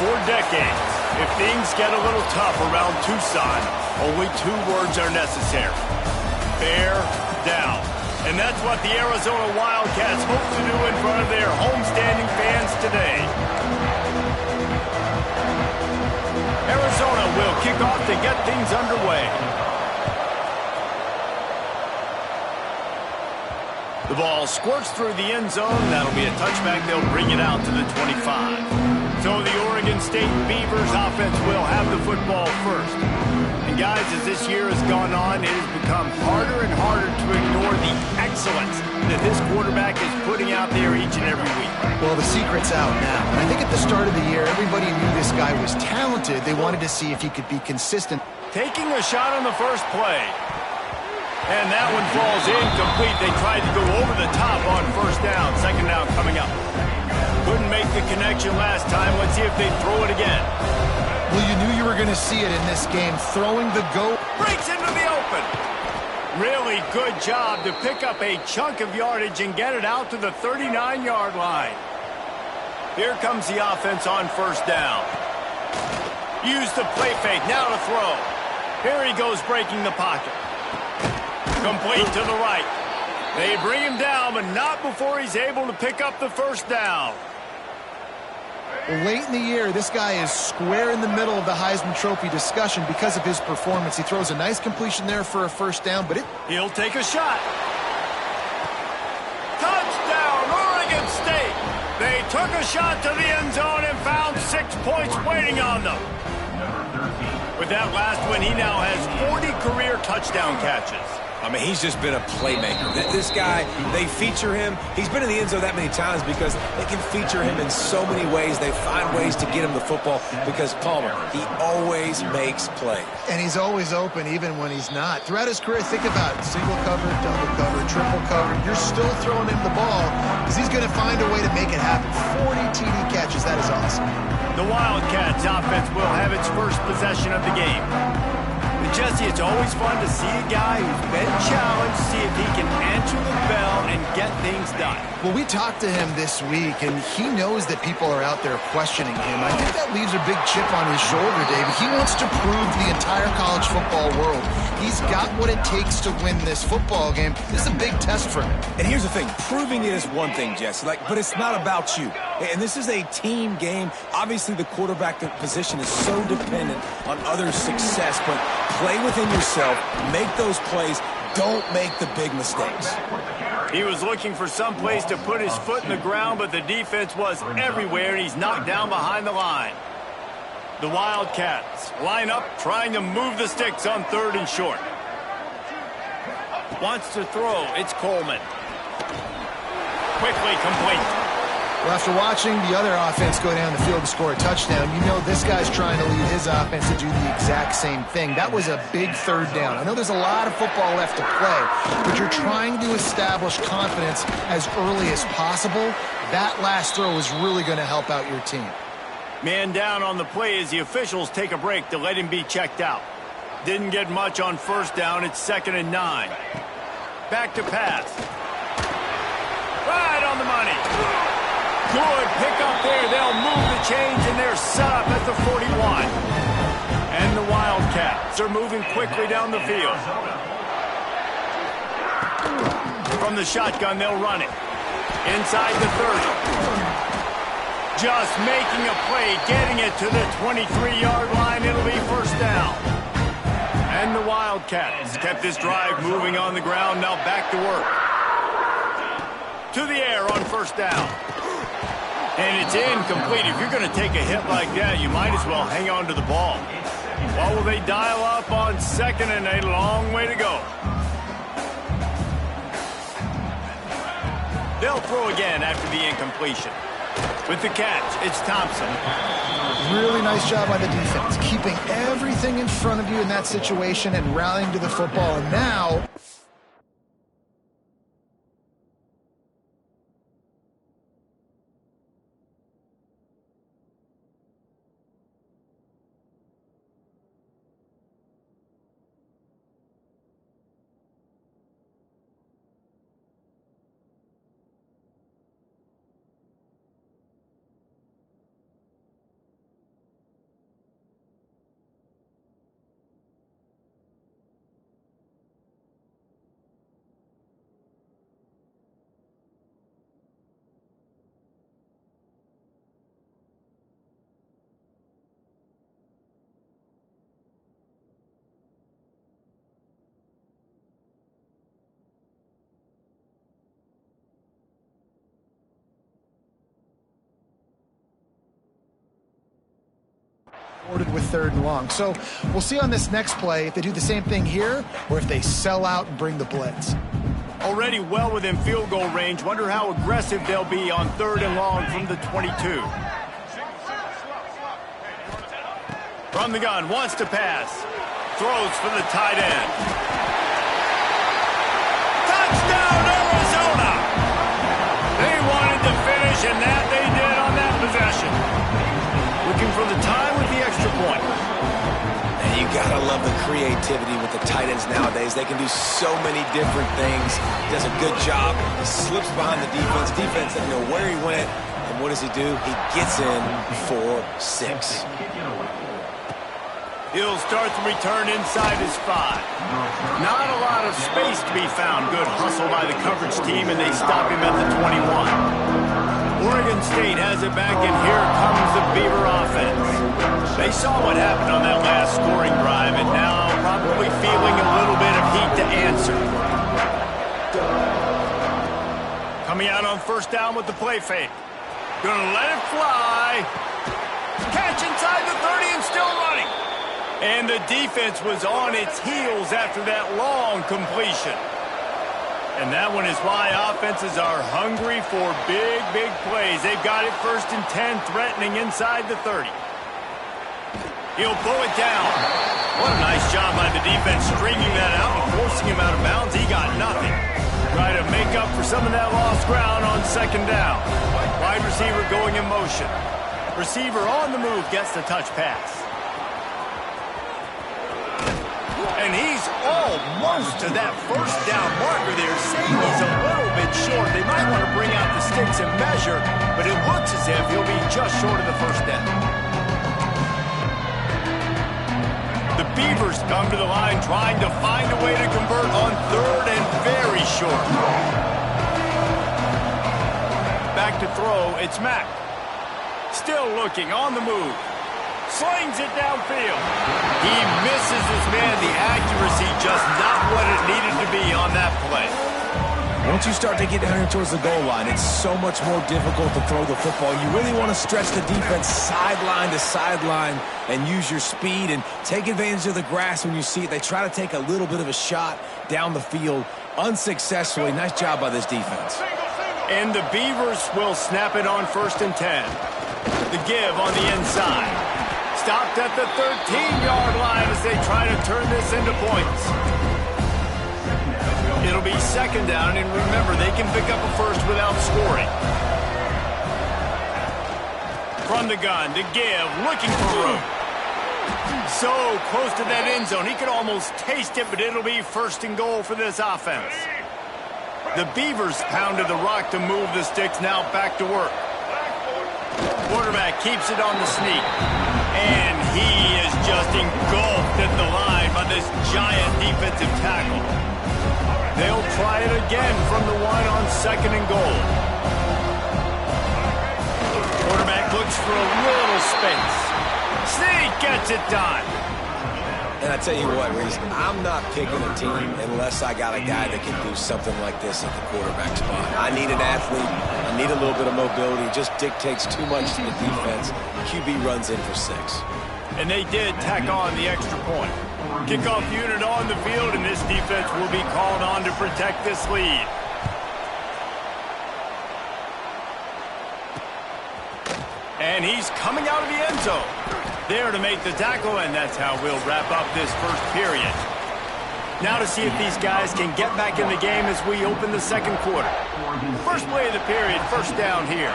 For decades, if things get a little tough around Tucson, only two words are necessary. Bear down. And that's what the Arizona Wildcats hope to do in front of their homestanding fans today. Arizona will kick off to get things underway. The ball squirts through the end zone. That'll be a touchback. They'll bring it out to the 25. So the Oregon State Beavers offense will have the football first. And guys, as this year has gone on, it has become harder and harder to ignore the excellence that this quarterback is putting out there each and every week. Well, the secret's out now. And I think at the start of the year, everybody knew this guy was talented. They wanted to see if he could be consistent. Taking a shot on the first play. And that one falls incomplete. They tried to go over the top on first down. Second down coming up. Couldn't make the connection last time. Let's see if they throw it again. Well, you knew you were going to see it in this game. Throwing the go. Breaks into the open. Really good job to pick up a chunk of yardage and get it out to the 39-yard line. Here comes the offense on first down. Use the play fake. Now to throw. Here he goes breaking the pocket. Complete to the right. They bring him down, but not before he's able to pick up the first down. Late in the year, this guy is square in the middle of the Heisman Trophy discussion because of his performance. He throws a nice completion there for a first down, but he'll take a shot. Touchdown, Oregon State! They took a shot to the end zone and found 6 points waiting on them. With that last one, he now has 40 career touchdown catches. I mean, he's just been a playmaker. This guy, they feature him. He's been in the end zone that many times because they can feature him in so many ways. They find ways to get him the football because, Palmer, he always makes plays. And he's always open even when he's not. Throughout his career, think about it. Single cover, double cover, triple cover. You're still throwing him the ball because he's going to find a way to make it happen. 40 TD catches. That is awesome. The Wildcats offense will have its first possession of the game. Jesse, it's always fun to see a guy who's been challenged, see if he can answer the bell and get things done. Well, we talked to him this week, and he knows that people are out there questioning him. I think that leaves a big chip on his shoulder, David. He wants to prove to the entire college football world he's got what it takes to win this football game. This is a big test for him. And here's the thing. Proving it is one thing, Jesse, but it's not about you. And this is a team game. Obviously, the quarterback position is so dependent on others' success, but play within yourself, make those plays, don't make the big mistakes. He was looking for some place to put his foot in the ground, but the defense was everywhere, and he's knocked down behind the line. The Wildcats line up, trying to move the sticks on third and short. Wants to throw. It's Coleman. Quickly complete. Well, after watching the other offense go down the field and score a touchdown, you know this guy's trying to lead his offense to do the exact same thing. That was a big third down. I know there's a lot of football left to play, but you're trying to establish confidence as early as possible. That last throw is really going to help out your team. Man down on the play as the officials take a break to let him be checked out. Didn't get much on first down. It's 2nd and 9. Back to pass. Right on the money. Good pick up there. They'll move the chains, and they're set up at the 41. And the Wildcats are moving quickly down the field. From the shotgun, they'll run it. Inside the 30. Just making a play, getting it to the 23-yard line. It'll be first down. And the Wildcats kept this drive moving on the ground. Now back to work. To the air on first down. And it's incomplete. If you're going to take a hit like that, you might as well hang on to the ball. What will they dial up on 2nd and a long way to go? They'll throw again after the incompletion. With the catch, it's Thompson. Really nice job by the defense, keeping everything in front of you in that situation and rallying to the football. And now With 3rd and long. So we'll see on this next play if they do the same thing here or if they sell out and bring the blitz. Already well within field goal range. Wonder how aggressive they'll be on 3rd and long from the 22. From the gun, wants to pass. Throws for the tight end. Touchdown, Arizona! They wanted to finish, and that they did on that possession. Looking for the tie with the extra point. And you gotta love the creativity with the tight ends nowadays. They can do so many different things. He does a good job. He slips behind the defense. Defense doesn't know where he went. And what does he do? He gets in for 6. He'll start the return inside his 5. Not a lot of space to be found. Good hustle by the coverage team, and they stop him at the 21. Oregon State has it back, and here comes the Beaver offense. They saw what happened on that last scoring drive, and now probably feeling a little bit of heat to answer. Coming out on 1st down with the play fake. Gonna let it fly. Catch inside the 30 and still running. And the defense was on its heels after that long completion. And that one is why offenses are hungry for big, big plays. They've got it 1st and 10, threatening inside the 30. He'll pull it down. What a nice job by the defense stringing that out and forcing him out of bounds. He got nothing. Try to make up for some of that lost ground on 2nd down. Wide receiver going in motion. Receiver on the move gets the touch pass. And he's almost to that 1st down marker there, saying he's a little bit short. They might want to bring out the sticks and measure, but it looks as if he'll be just short of the 1st down. The Beavers come to the line trying to find a way to convert on 3rd and very short. Back to throw, it's Mack. Still looking, on the move. Slings it downfield. He misses his man. The accuracy just not what it needed to be on that play. Once you start to get down here towards the goal line, it's so much more difficult to throw the football. You really want to stretch the defense sideline to sideline and use your speed and take advantage of the grass when you see it. They try to take a little bit of a shot down the field unsuccessfully. Nice job by this defense. And the Beavers will snap it on 1st and 10. The give on the inside. Stopped at the 13-yard line as they try to turn this into points. It'll be 2nd down, and remember, they can pick up a 1st without scoring. From the gun, to give, looking for room. So close to that end zone, he could almost taste it, but it'll be 1st and goal for this offense. The Beavers pounded the rock to move the sticks, now back to work. Quarterback keeps it on the sneak. And he is just engulfed at the line by this giant defensive tackle. They'll try it again from the 1 on 2nd and goal. Quarterback looks for a little space. Sneak gets it done. And I tell you what, Reese, I'm not picking a team unless I got a guy that can do something like this at the quarterback spot. I need an athlete. I need a little bit of mobility. It just dictates too much to the defense. QB runs in for 6. And they did tack on the extra point. Kickoff unit on the field, and this defense will be called on to protect this lead. And he's coming out of the end zone. There to make the tackle, and that's how we'll wrap up this 1st period. Now to see if these guys can get back in the game as we open the 2nd quarter. First play of the period, 1st down here.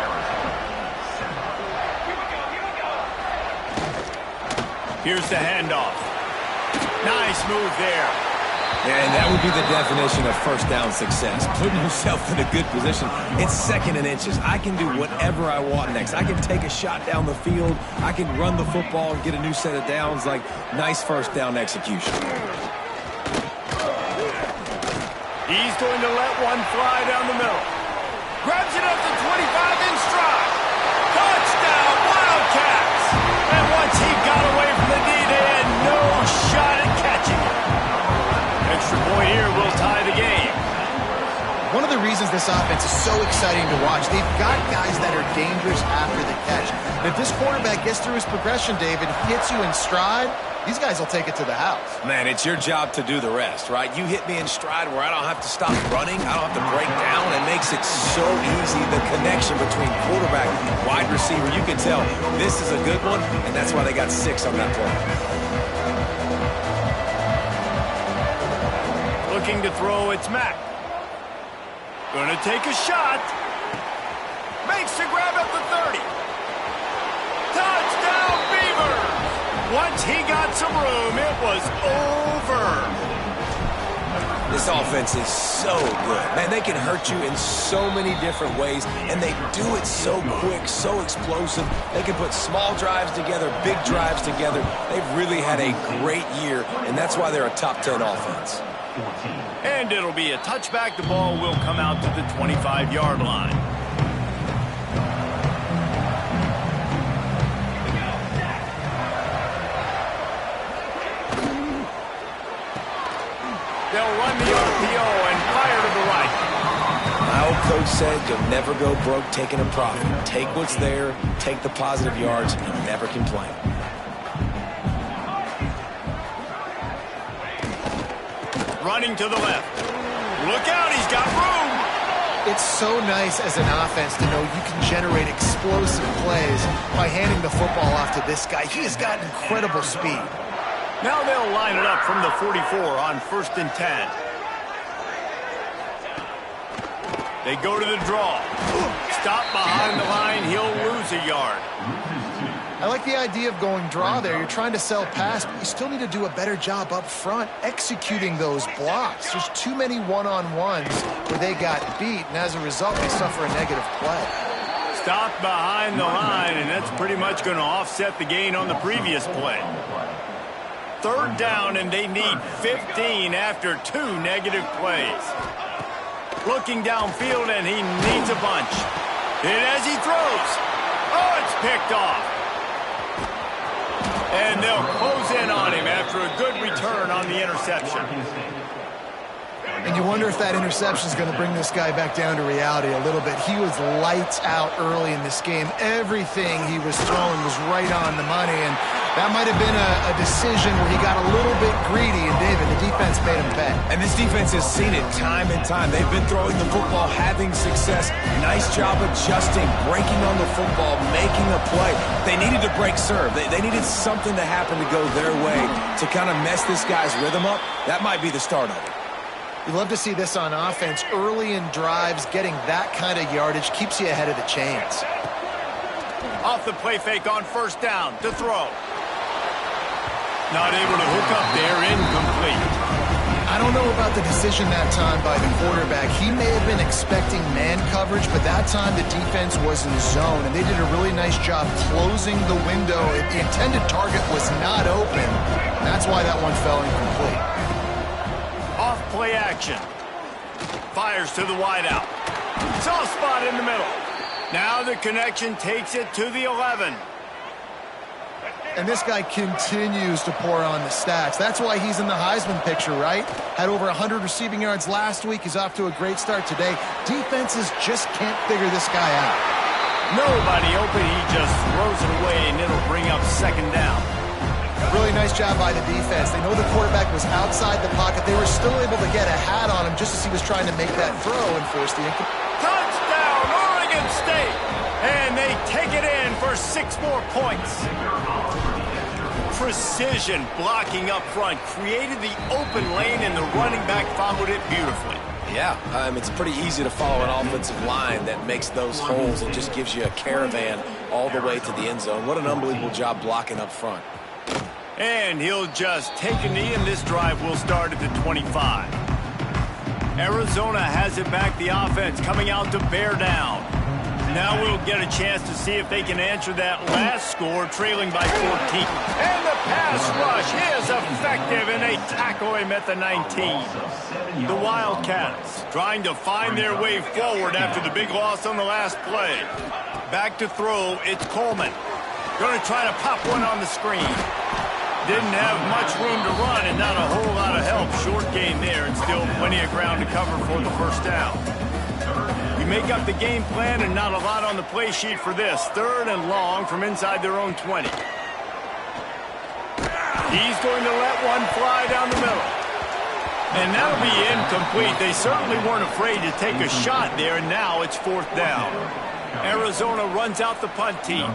Here's the handoff. Nice move there. And that would be the definition of 1st down success. Putting yourself in a good position. It's 2nd and inches. I can do whatever I want next. I can take a shot down the field. I can run the football and get a new set of downs. Like, nice 1st down execution. He's going to let one fly down the middle. Grabs it up to 25 in stride. Touchdown, Wildcats! And once he got away from the D, they had no shot at catching it. Extra point here will tie the game. One of the reasons this offense is so exciting to watch, they've got guys that are dangerous after the catch. And if this quarterback gets through his progression, David, hits you in stride, these guys will take it to the house. Man, it's your job to do the rest, right? You hit me in stride where I don't have to stop running. I don't have to break down. It makes it so easy. The connection between quarterback and wide receiver, you can tell this is a good one, and that's why they got 6 on that play. Looking to throw, it's Mack. Going to take a shot. Makes the grab at the 30. Touchdown, Beavers! Once he got some room, it was over. This offense is so good. Man, they can hurt you in so many different ways, and they do it so quick, so explosive. They can put small drives together, big drives together. They've really had a great year, and that's why they're a top 10 offense. And it'll be a touchback. The ball will come out to the 25-yard line. They'll run the RPO and fire to the right. My old coach said you'll never go broke taking a profit. Take what's there, take the positive yards, and never complain. Running to the left. Look out, he's got room. It's so nice as an offense to know you can generate explosive plays by handing the football off to this guy. He has got incredible speed. Now they'll line it up from the 44 on 1st and 10. They go to the draw. Stop behind the line. He'll lose a yard. I like the idea of going draw there. You're trying to sell pass, but you still need to do a better job up front executing those blocks. There's too many one-on-ones where they got beat, and as a result, they suffer a negative play. Stop behind the line, and that's pretty much going to offset the gain on the previous play. 3rd down, and they need 15 after 2 negative plays. Looking downfield, and he needs a bunch. And as he throws, oh, it's picked off. And they'll close in on him after a good return on the interception. And you wonder if that interception is going to bring this guy back down to reality a little bit. He was lights out early in this game. Everything he was throwing was right on the money, and that might have been a decision where he got a little bit greedy, and David, the defense made him pay. And this defense has seen it time and time. They've been throwing the football, having success. Nice job adjusting, breaking on the football, making a play. They needed to break serve. They needed something to happen to go their way to kind of mess this guy's rhythm up. That might be the start of it. You love to see this on offense. Early in drives, getting that kind of yardage keeps you ahead of the chains. Off the play fake on 1st down to throw. Not able to hook up there, incomplete. I don't know about the decision that time by the quarterback. He may have been expecting man coverage, but that time the defense was in zone, and they did a really nice job closing the window. The intended target was not open. That's why that one fell incomplete. Off play action. Fires to the wideout. Soft spot in the middle. Now the connection takes it to the 11. And this guy continues to pour on the stats. That's why he's in the Heisman picture, right? Had over 100 receiving yards last week. He's off to a great start today. Defenses just can't figure this guy out. Nobody open. He just throws it away, and it'll bring up 2nd down. Really nice job by the defense. They know the quarterback was outside the pocket. They were still able to get a hat on him just as he was trying to make that throw and force the incomplete. Touchdown, Oregon State! And they take it in for 6 more points. Precision blocking up front created the open lane, and the running back followed it beautifully. Yeah, it's pretty easy to follow an offensive line that makes those holes and just gives you a caravan all the way to the end zone. What an unbelievable job blocking up front. And he'll just take a knee, and this drive will start at the 25. Arizona has it back, the offense coming out to bear down. Now we'll get a chance to see if they can answer that last score, trailing by 14. And the pass rush is effective, and they tackle him at the 19. The Wildcats trying to find their way forward after the big loss on the last play. Back to throw, it's Coleman. Going to try to pop one on the screen. Didn't have much room to run and not a whole lot of help. Short gain there, and still plenty of ground to cover for the 1st down. You make up the game plan and not a lot on the play sheet for this. 3rd and long from inside their own 20. He's going to let one fly down the middle. And that'll be incomplete. They certainly weren't afraid to take a shot there, and now it's 4th down. Arizona runs out the punt team.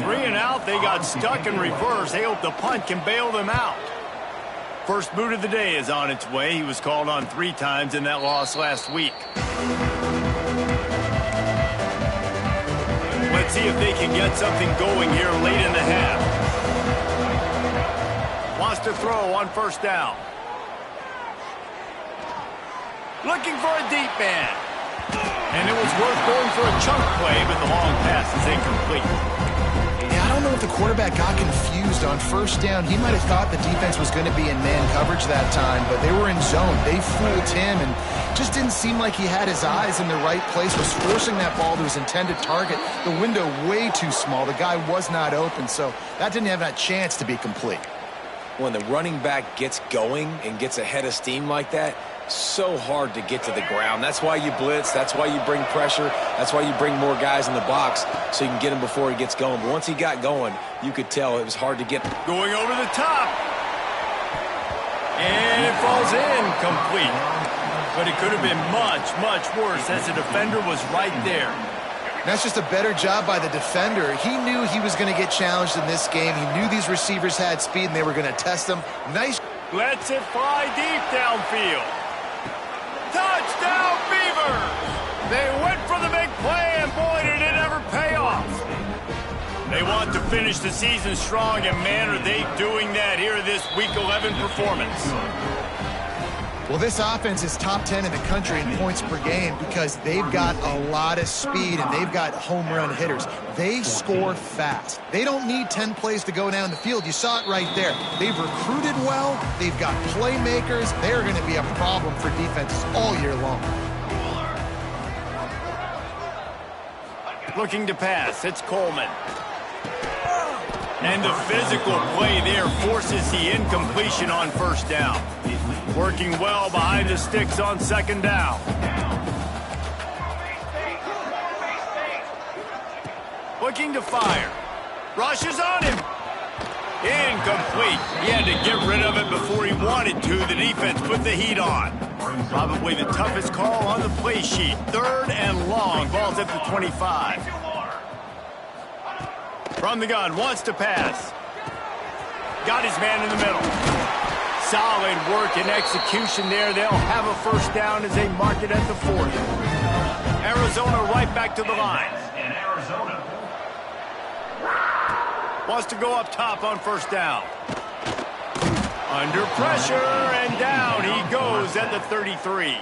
3 and out, they got stuck in reverse. They hope the punt can bail them out. First boot of the day is on its way. He was called on 3 times in that loss last week. Let's see if they can get something going here late in the half. Wants to throw on 1st down. Looking for a deep man. And it was worth going for a chunk play, but the long pass is incomplete. Yeah, I don't know if the quarterback got confused on 1st down. He might have thought the defense was going to be in man coverage that time, but they were in zone. They fooled him and just didn't seem like he had his eyes in the right place, was forcing that ball to his intended target. The window way too small. The guy was not open, so that didn't have that chance to be complete. When the running back gets going and gets ahead of steam like that, so hard to get to the ground. That's why you blitz. That's why you bring pressure. That's why you bring more guys in the box so you can get him before he gets going. But once he got going, you could tell it was hard to get. Going over the top. And it falls incomplete. But it could have been much, much worse as the defender was right there. That's just a better job by the defender. He knew he was going to get challenged in this game. He knew these receivers had speed and they were going to test him. Nice. Lets it fly deep downfield. Touchdown, Beavers! They went for the big play, and boy, did it ever pay off. They want to finish the season strong, and man, are they doing that here in this Week 11 performance. Well, this offense is top 10 in the country in points per game because they've got a lot of speed and they've got home run hitters. They score fast. They don't need 10 plays to go down the field. You saw it right there. They've recruited well. They've got playmakers. They're going to be a problem for defenses all year long. Looking to pass. It's Coleman. And the physical play there forces the incompletion on 1st down. Working well behind the sticks on 2nd down. Looking to fire. Rushes on him. Incomplete. He had to get rid of it before he wanted to. The defense put the heat on. Probably the toughest call on the play sheet. 3rd and long. Ball's at the 25. From the gun. Wants to pass. Got his man in the middle. Solid work and execution there. They'll have a 1st down as they mark it at the 40. Arizona right back to the line. Wants to go up top on 1st down. Under pressure, and down he goes at the 33.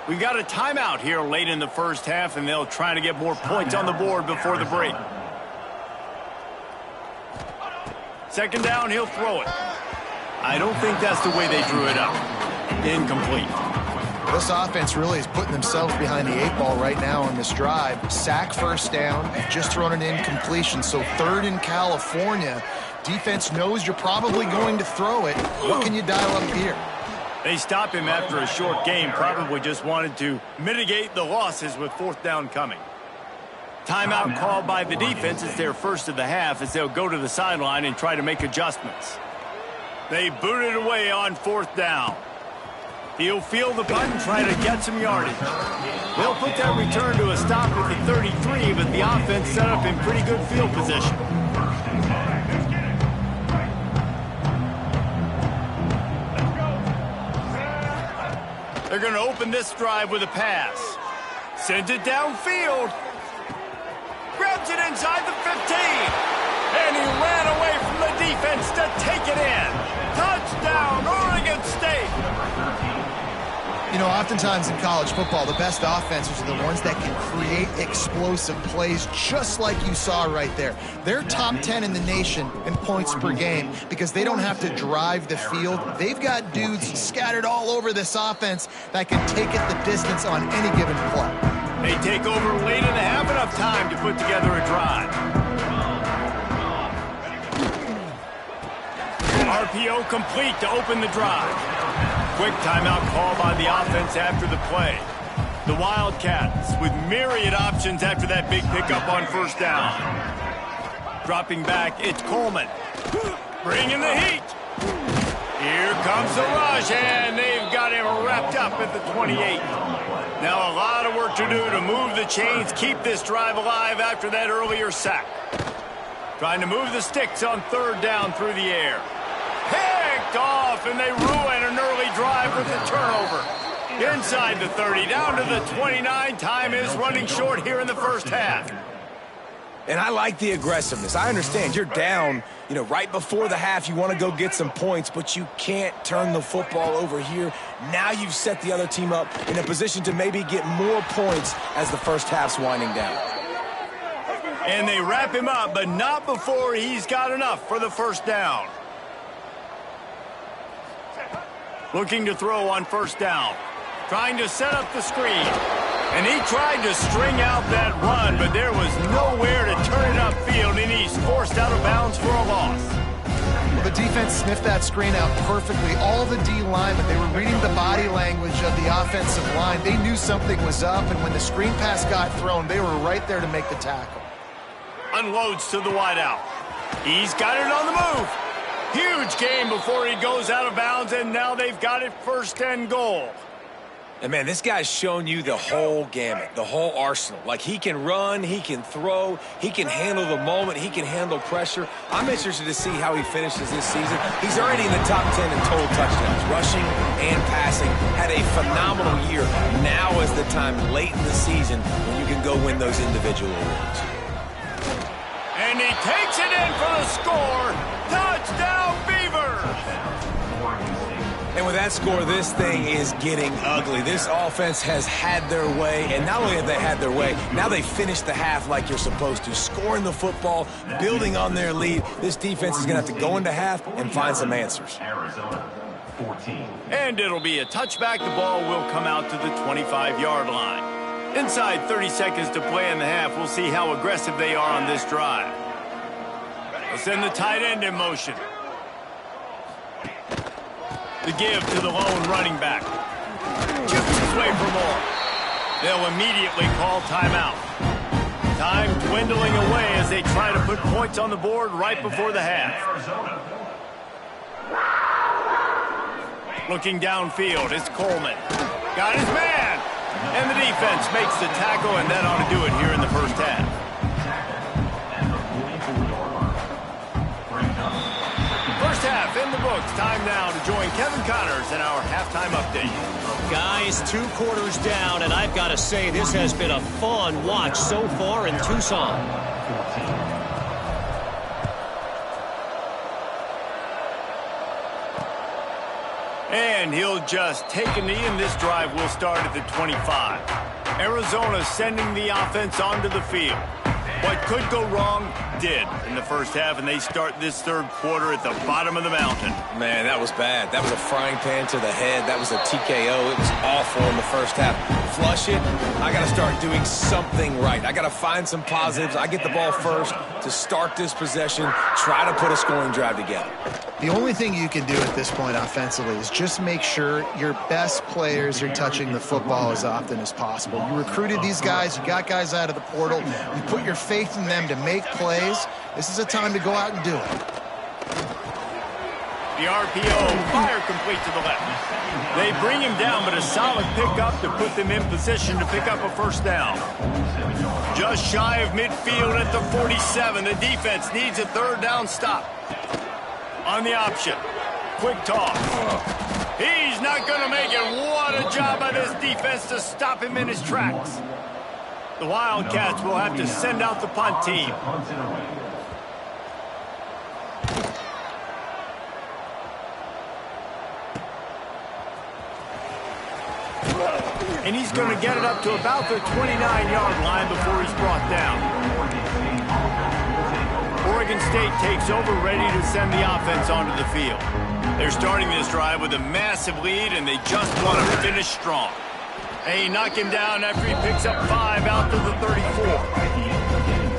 We've got a timeout here late in the 1st half, and they'll try to get more points on the board before the break. 2nd down, he'll throw it. I don't think that's the way they drew it up. Incomplete. This offense really is putting themselves behind the 8 ball right now on this drive. Sack 1st down, just thrown an incompletion. So 3rd in California. Defense knows you're probably going to throw it. What can you dial up here? They stop him after a short game. Probably just wanted to mitigate the losses with 4th down coming. Timeout called by the defense. It's their 1st of the half as they'll go to the sideline and try to make adjustments. They boot it away on 4th down. He'll field the punt and try to get some yardage. They'll put that return to a stop at the 33, but the offense set up in pretty good field position. They're going to open this drive with a pass. Sends it downfield. Grabs it inside the 15. And he ran away from the defense to take it in. Touchdown, Oregon State. You know, oftentimes in college football, the best offenses are the ones that can create explosive plays, just like you saw right there. They're top 10 in the nation in points per game because they don't have to drive the field. They've got dudes scattered all over this offense that can take it the distance on any given play. They take over late in the half, enough time to put together a drive. RPO complete to open the drive. Quick timeout call by the offense after the play. The Wildcats with myriad options after that big pickup on first down. Dropping back, it's Coleman. Bringing the heat. Here comes the rush, and they've got him wrapped up at the 28. Now a lot of work to do to move the chains, keep this drive alive after that earlier sack. Trying to move the sticks on third down through the air. Picked off, and they ruin an early drive with a turnover. Inside the 30, down to the 29. Time is running short here in the first half. And I like the aggressiveness. I understand you're down, right before the half. You want to go get some points, but you can't turn the football over here. Now you've set the other team up in a position to maybe get more points as the first half's winding down. And they wrap him up, but not before he's got enough for the first down. Looking to throw on first down. Trying to set up the screen. And he tried to string out that run, but there was nowhere to turn it upfield, and he's forced out of bounds for a loss. The defense sniffed that screen out perfectly. All the D linemen, they were reading the body language of the offensive line. They knew something was up, and when the screen pass got thrown, they were right there to make the tackle. Unloads to the wideout. He's got it on the move. Huge game before he goes out of bounds, and now they've got it first and goal. And, man, this guy's shown you the whole gamut, the whole arsenal. Like, he can run, he can throw, he can handle the moment, he can handle pressure. I'm interested to see how he finishes this season. He's already in the top 10 in total touchdowns, rushing and passing. Had a phenomenal year. Now is the time late in the season when you can go win those individual awards. And he takes it in for the score. Touchdown, Beavers! And with that score, this thing is getting ugly. This offense has had their way, and not only have they had their way, now they finished the half like you're supposed to, scoring the football, building on their lead. This defense is going to have to go into half and find some answers. And it'll be a touchback. The ball will come out to the 25-yard line. Inside 30 seconds to play in the half. We'll see how aggressive they are on this drive. They'll send the tight end in motion. The give to the lone running back. Chips his way for more. They'll immediately call timeout. Time dwindling away as they try to put points on the board right before the half. Looking downfield, it's Coleman. Got his man. And the defense makes the tackle, and that ought to do it here in the first half. First half in the books. Time now to join Kevin Connors in our halftime update. Guys, 2 quarters down, and I've got to say this has been a fun watch so far in Tucson. And he'll just take a knee, and this drive will start at the 25. Arizona sending the offense onto the field. What could go wrong did in the first half, and they start this third quarter at the bottom of the mountain. Man, that was bad. That was a frying pan to the head. That was a TKO. It was awful in the first half. Flush it. I got to start doing something right. I got to find some positives. I get the ball first to start this possession, try to put a scoring drive together. The only thing you can do at this point offensively is just make sure your best players are touching the football as often as possible. You recruited these guys. You got guys out of the portal. You put your faith in them to make plays. This is a time to go out and do it. The RPO, fire complete to the left. They bring him down, but a solid pickup to put them in position to pick up a first down. Just shy of midfield at the 47. The defense needs a third down stop. On the option. Quick toss. He's not going to make it. What a job by this defense to stop him in his tracks. The Wildcats will have to send out the punt team. And he's going to get it up to about the 29-yard line before he's brought down. Oregon State takes over, ready to send the offense onto the field. They're starting this drive with a massive lead, and they just want to finish strong. They knock him down after he picks up 5 out to the 34.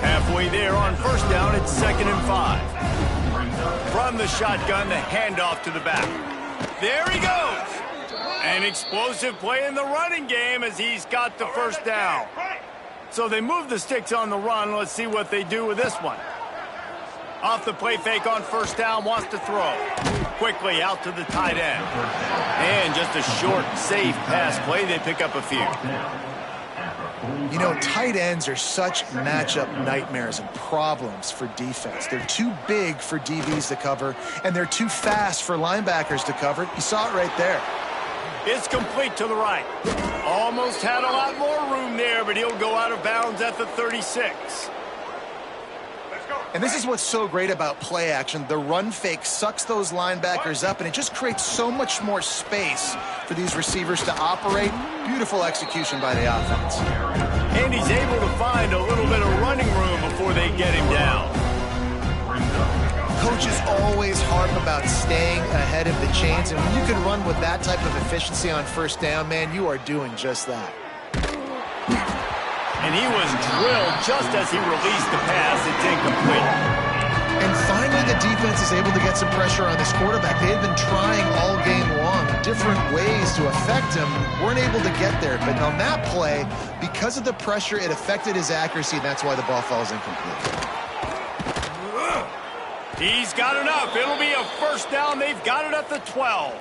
Halfway there on first down, it's 2nd and 5. From the shotgun, the handoff to the back. There he goes. An explosive play in the running game as he's got the first down. So they move the sticks on the run. Let's see what they do with this one. Off the play fake on first down, wants to throw. Quickly out to the tight end. And just a short, safe pass play. They pick up a few. You know, tight ends are such matchup nightmares and problems for defense. They're too big for DBs to cover, and they're too fast for linebackers to cover. You saw it right there. It's complete to the right. Almost had a lot more room there, but he'll go out of bounds at the 36. And this is what's so great about play action. The run fake sucks those linebackers up, and it just creates so much more space for these receivers to operate. Beautiful execution by the offense. And he's able to find a little bit of running room before they get him down. Coaches always harp about staying ahead of the chains, and when you can run with that type of efficiency on first down, man, you are doing just that. And he was drilled just as he released the pass. It's incomplete. And finally, the defense is able to get some pressure on this quarterback. They've been trying all game long different ways to affect him. Weren't able to get there. But on that play, because of the pressure, it affected his accuracy. That's why the ball falls incomplete. He's got enough. It'll be a first down. They've got it at the 12.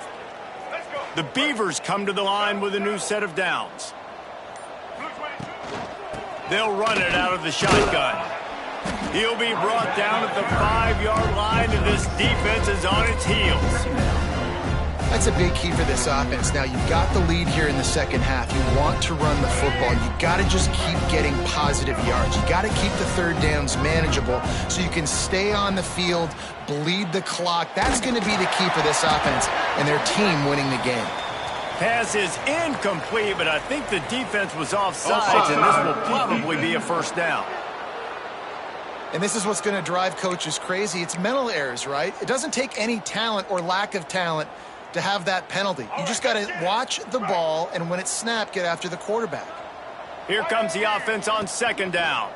The Beavers come to the line with a new set of downs. They'll run it out of the shotgun. He'll be brought down at the 5-yard line, and this defense is on its heels. That's a big key for this offense. Now, you've got the lead here in the second half. You want to run the football. You got to just keep getting positive yards. You got to keep the third downs manageable so you can stay on the field, bleed the clock. That's going to be the key for this offense and their team winning the game. Pass is incomplete, but I think the defense was offsides, and this will probably be a first down. And this is what's going to drive coaches crazy. It's mental errors, right? It doesn't take any talent or lack of talent to have that penalty. You just got to watch the ball, and when it's snapped, get after the quarterback. Here comes the offense on second down.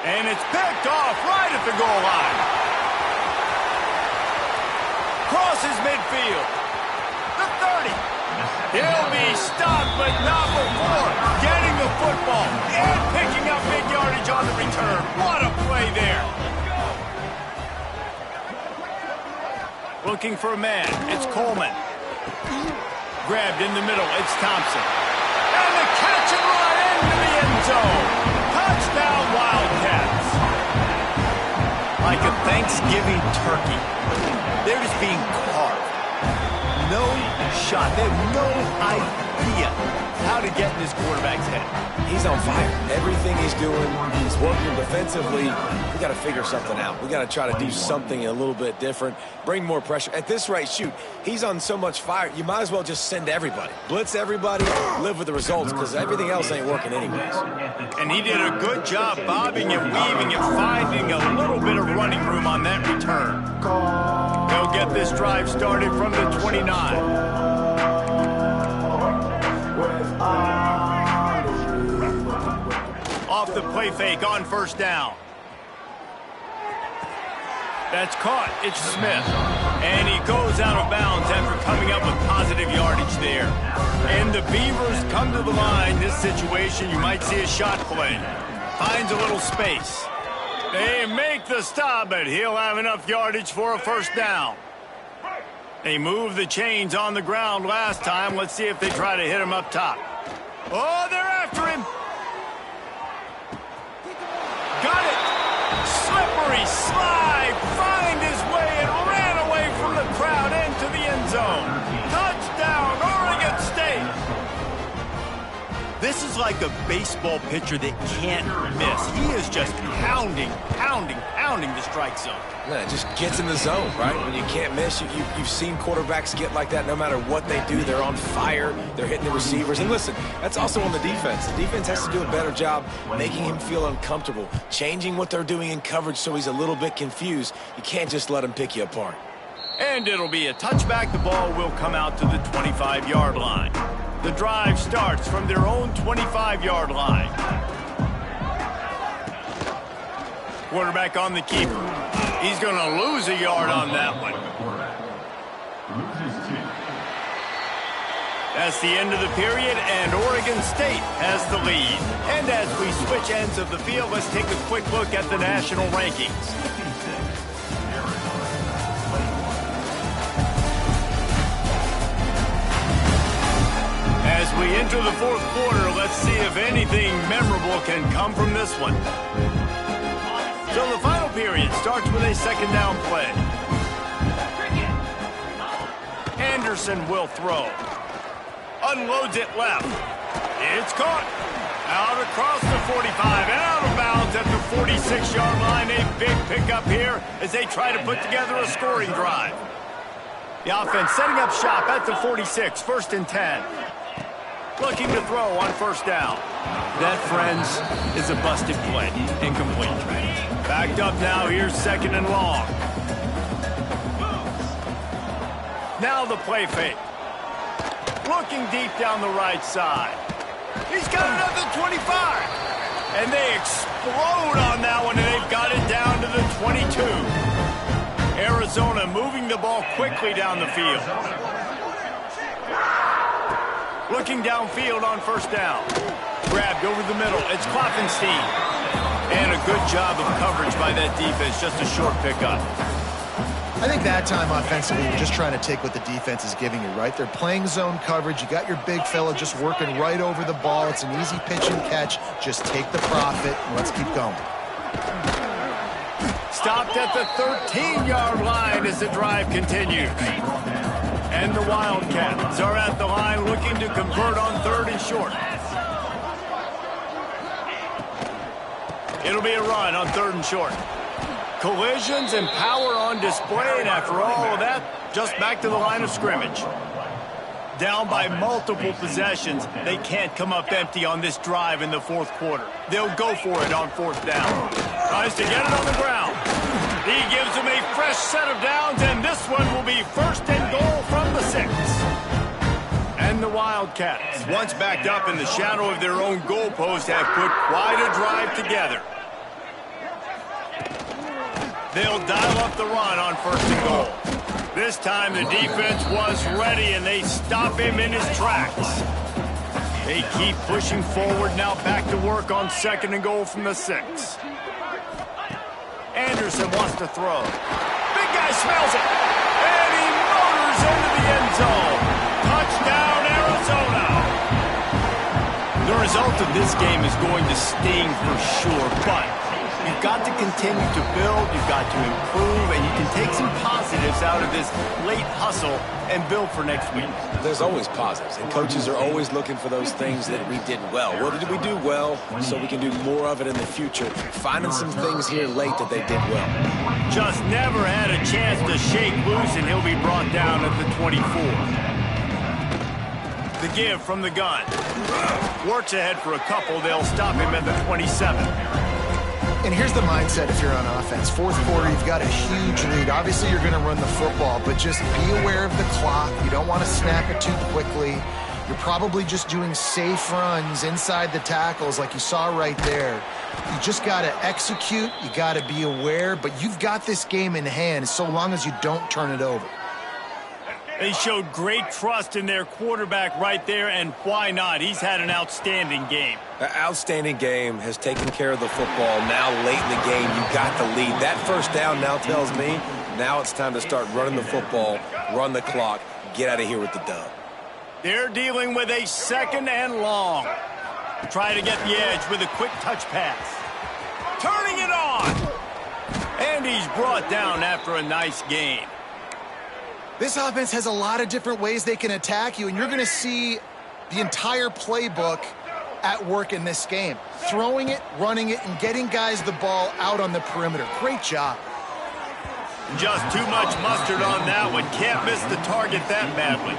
And it's picked off right at the goal line. Crosses midfield. The 30. He'll be stopped, but not before getting the football and picking up big yardage on the return. What a play there. Looking for a man. It's Coleman. Grabbed in the middle. It's Thompson. And the catch and run into the end zone. Touchdown, Wildcats. Like a Thanksgiving turkey. They're just being carved. No shot. They have no idea how to get in this quarterback's head. He's on fire. Everything he's doing, he's working defensively. We got to figure something out. We got to try to do something a little bit different, bring more pressure. At this rate, shoot, he's on so much fire, you might as well just send everybody. Blitz everybody, live with the results, because everything else ain't working anyways. And he did a good job bobbing and weaving and finding a little bit of running room on that return. They'll get this drive started from the 29. Off the play fake on first down. That's caught. It's Smith. And he goes out of bounds after coming up with positive yardage there. And the Beavers come to the line. This situation, you might see a shot play. Finds a little space. They make the stop, but he'll have enough yardage for a first down. They moved the chains on the ground last time. Let's see if they try to hit him up top. Oh, they're after him. Got it. Slippery slide. Find his way and ran away from the crowd into the end zone. Touchdown, Oregon State. This is like a baseball pitcher that can't miss. He is just pounding the strike zone. No, it just gets in the zone, right? When you can't miss, you've seen quarterbacks get like that no matter what they do. They're on fire. They're hitting the receivers. And listen, that's also on the defense. The defense has to do a better job making him feel uncomfortable, changing what they're doing in coverage so he's a little bit confused. You can't just let him pick you apart. And it'll be a touchback. The ball will come out to the 25-yard line. The drive starts from their own 25-yard line. Quarterback on the keeper. He's going to lose a yard on that one. That's the end of the period, and Oregon State has the lead. And as we switch ends of the field, let's take a quick look at the national rankings. As we enter the fourth quarter, let's see if anything memorable can come from this one. So the final period starts with a second down play. Anderson will throw. Unloads it left. It's caught. Out across the 45 and out of bounds at the 46-yard line. A big pickup here as they try to put together a scoring drive. The offense setting up shop at the 46, 1st and 10. Looking to throw on first down. That, friends, is a busted play. Incomplete. Backed up now. Here's 2nd and long. Now the play fake. Looking deep down the right side. He's got another 25. And they explode on that one, and they've got it down to the 22. Arizona moving the ball quickly down the field. Looking downfield on first down. Grabbed over the middle. It's Klopfenstein. And a good job of coverage by that defense. Just a short pickup. I think that time offensively, you're just trying to take what the defense is giving you, right? They're playing zone coverage. You got your big fella just working right over the ball. It's an easy pitch and catch. Just take the profit and let's keep going. Stopped at the 13-yard line as the drive continues. And the Wildcats are at the line looking to convert on 3rd and short. It'll be a run on 3rd and short. Collisions and power on display, and after all of that, just back to the line of scrimmage. Down by multiple possessions, they can't come up empty on this drive in the fourth quarter. They'll go for it on 4th down. Tries to get it on the ground. He gives them a fresh set of downs, and this one will be 1st and goal from the 6. And the Wildcats, once backed up in the shadow of their own goalpost, have put quite a drive together. They'll dial up the run on 1st and goal. This time the defense was ready, and they stop him in his tracks. They keep pushing forward, now back to work on 2nd and goal from the 6. Anderson wants to throw. Big guy smells it, and he motors into the end zone. Touchdown, Arizona. The result of this game is going to sting for sure, but you've got to continue to build, you've got to improve, and you can take some positives out of this late hustle and build for next week. There's always positives, and coaches are always looking for those things that we did well. What did we do well so we can do more of it in the future? Finding some things here late that they did well. Just never had a chance to shake loose, and he'll be brought down at the 24. The give from the gun. Works ahead for a couple. They'll stop him at the 27. And here's the mindset if you're on offense. Fourth quarter, you've got a huge lead. Obviously, you're going to run the football, but just be aware of the clock. You don't want to snap it too quickly. You're probably just doing safe runs inside the tackles like you saw right there. You just got to execute. You got to be aware, but you've got this game in hand so long as you don't turn it over. They showed great trust in their quarterback right there, and why not? He's had an outstanding game. An outstanding game, has taken care of the football. Now late in the game, you got the lead. That first down now tells me now it's time to start running the football, run the clock, get out of here with the dub. They're dealing with a 2nd and long. Try to get the edge with a quick touch pass. Turning it on. And he's brought down after a nice gain. This offense has a lot of different ways they can attack you, and you're going to see the entire playbook at work in this game. Throwing it, running it, and getting guys the ball out on the perimeter. Great job. Just too much mustard on that one. Can't miss the target that badly.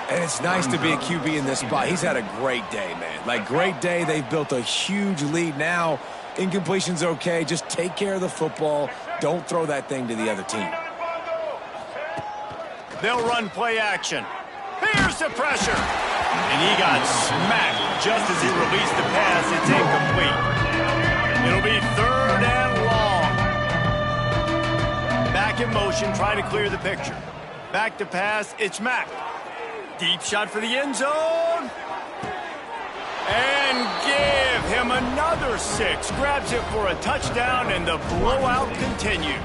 And it's nice to be a QB in this spot. He's had a great day, man. Like, great day. They've built a huge lead now. Incompletion's okay. Just take care of the football. Don't throw that thing to the other team. They'll run play action. Here's the pressure. And he got smacked just as he released the pass. It's incomplete. It'll be 3rd and long. Back in motion, trying to clear the picture. Back to pass. It's Mack. Deep shot for the end zone. And give him another 6. Grabs it for a touchdown, and the blowout continues.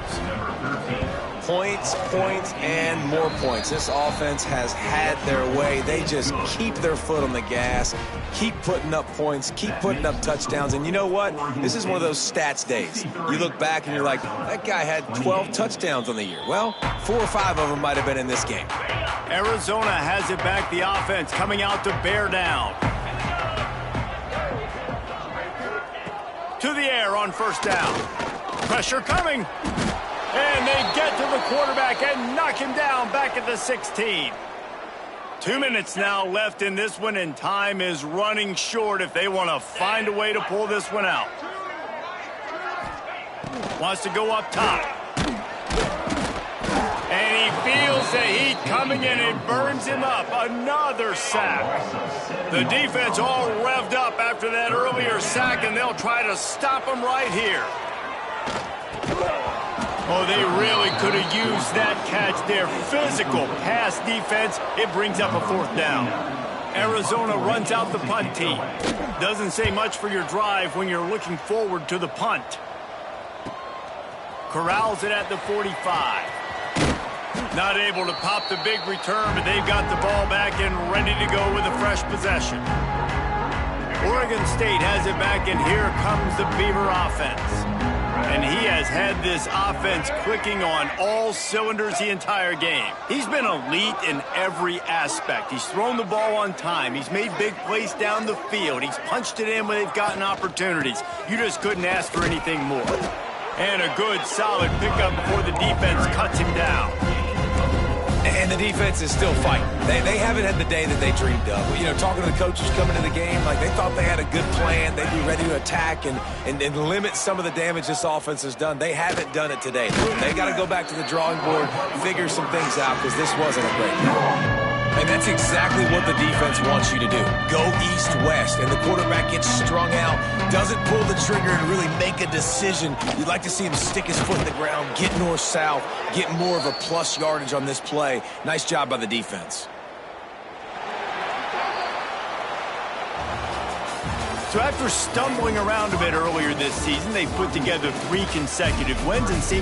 Points, points, and more points. This offense has had their way. They just keep their foot on the gas, keep putting up points, keep putting up touchdowns. And you know what? This is one of those stats days. You look back and you're like, that guy had 12 touchdowns on the year. Well, 4 or 5 of them might have been in this game. Arizona has it back. The offense coming out to bear down. To the air on first down. Pressure coming. And they get to the quarterback and knock him down back at the 16. 2 minutes now left in this one, and time is running short if they want to find a way to pull this one out. Wants to go up top. And he feels the heat coming in. It burns him up. Another sack. The defense all revved up after that earlier sack, and they'll try to stop him right here. Oh, they really could have used that catch there. Physical pass defense. It brings up a 4th down. Arizona runs out the punt team. Doesn't say much for your drive when you're looking forward to the punt. Corrals it at the 45. Not able to pop the big return, but they've got the ball back and ready to go with a fresh possession. Oregon State has it back, and here comes the Beaver offense. And he has had this offense clicking on all cylinders the entire game. He's been elite in every aspect. He's thrown the ball on time. He's made big plays down the field. He's punched it in when they've gotten opportunities. You just couldn't ask for anything more. And a good, solid pickup before the defense cuts him down. And the defense is still fighting. They haven't had the day that they dreamed of. You know, talking to the coaches coming to the game, like they thought they had a good plan. They'd be ready to attack and limit some of the damage this offense has done. They haven't done it today. They got to go back to the drawing board, figure some things out, because this wasn't a great game. And that's exactly what the defense wants you to do. Go east-west, and the quarterback gets strung out, doesn't pull the trigger and really make a decision. You'd like to see him stick his foot in the ground, get north-south, get more of a plus yardage on this play. Nice job by the defense. So after stumbling around a bit earlier this season, they put together 3 consecutive wins and seem